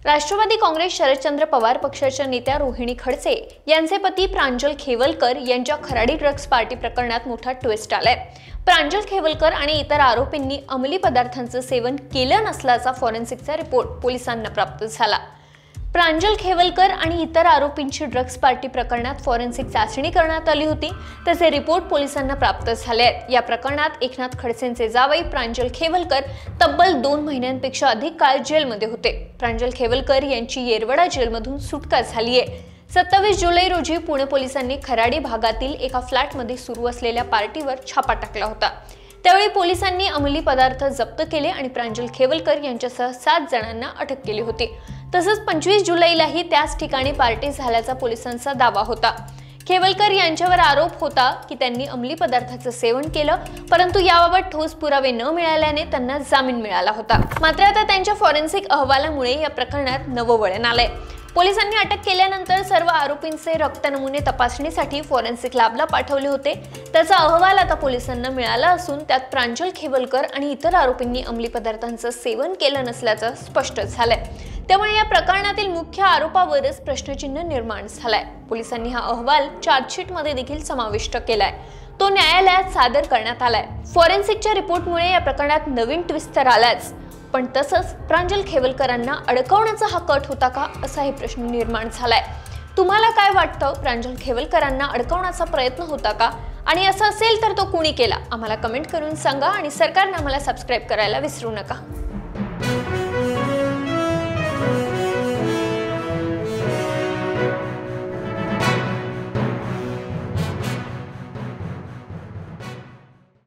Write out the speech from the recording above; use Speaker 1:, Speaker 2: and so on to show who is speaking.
Speaker 1: राष्ट्रवादी काँग्रेस शरदचंद्र पवार पक्षाच्या नेत्या रोहिणी खडसे यांचे पती प्रांजल खेवलकर यांच्या खराडी ड्रग्ज पार्टी प्रकरणात मोठा ट्विस्ट आलाय। प्रांजल खेवलकर आणि इतर आरोपींनी अंमली पदार्थांचं सेवन केलं नसल्याचा फॉरेन्सिकचा रिपोर्ट पोलिसांना प्राप्त झाला। प्रांजल खेवलकर आणि इतर आरोपींची ड्रग्ज पार्टी प्रकरणात फॉरेन्सिक चाचणी करण्यात आली होती। त्याचे रिपोर्ट पोलिसांना प्राप्त झाले आहेत। या प्रकरणात एकनाथ खडसेंचे जावई प्रांजल खेवलकर तब्बल 2 महिन्यांपेक्षा अधिक काळ जेलमध्ये होते। प्रांजल खेवलकर यांची येरवडा जेलमधून सुटका झाली आहे। 27 जुलै रोजी पुणे पोलिसांनी खराडी भागातील एका फ्लॅटमध्ये सुरू असलेल्या पार्टीवर छापा टाकला होता। त्यावेळी पोलिसांनी अंमली पदार्थ जप्त केले आणि प्रांजल खेवलकर यांच्यासह 7 जणांना अटक केली होती। तसंच 25 जुलैलाही त्याच ठिकाणी पार्टी झाल्याचा पोलिसांचा दावा होता। खेवलकर यांच्यावर आरोप होता की त्यांनी अंमली पदार्थाचं सेवन केलं, परंतु याबाबत ठोस पुरावे न मिळाल्याने त्यांना जामीन मिळाला होता। मात्र आता त्यांच्या फॉरेन्सिक अहवालामुळे या प्रकरणात नवं वळण आलंय। पोलिसांनी अटक केल्यानंतर सर्व आरोपींचे रक्त नमुने तपासणीसाठी फॉरेन्सिक लॅबला पाठवले होते। त्याचा अहवाल आता पोलिसांना मिळाला असून त्यात प्रांजल खेवलकर आणि इतर आरोपींनी अंमली पदार्थांचं सेवन केलं नसल्याचं स्पष्ट झालंय। त्यामुळे या प्रकरणातील मुख्य आरोपावरच प्रश्नचिन्ह निर्माण झालाय। पोलिसांनी हा अहवाल चार्जशीटमध्ये देखील समाविष्ट केलाय। तो न्यायालयात सादर करण्यात आलाय। फॉरेन्सिकच्या रिपोर्टमुळे या प्रकरणात नवीन ट्विस्ट तर आलाच, पण तसंच प्रांजल खेवलकरांना अडकवण्याचा हा कट होता का असाही प्रश्न निर्माण झालाय। तुम्हाला काय वाटतं, प्रांजल खेवलकरांना अडकवण्याचा प्रयत्न होता का? आणि असं असेल तर तो कुणी केला? आम्हाला कमेंट करून सांगा आणि सरकारने आम्हाला सबस्क्राइब करायला विसरू नका।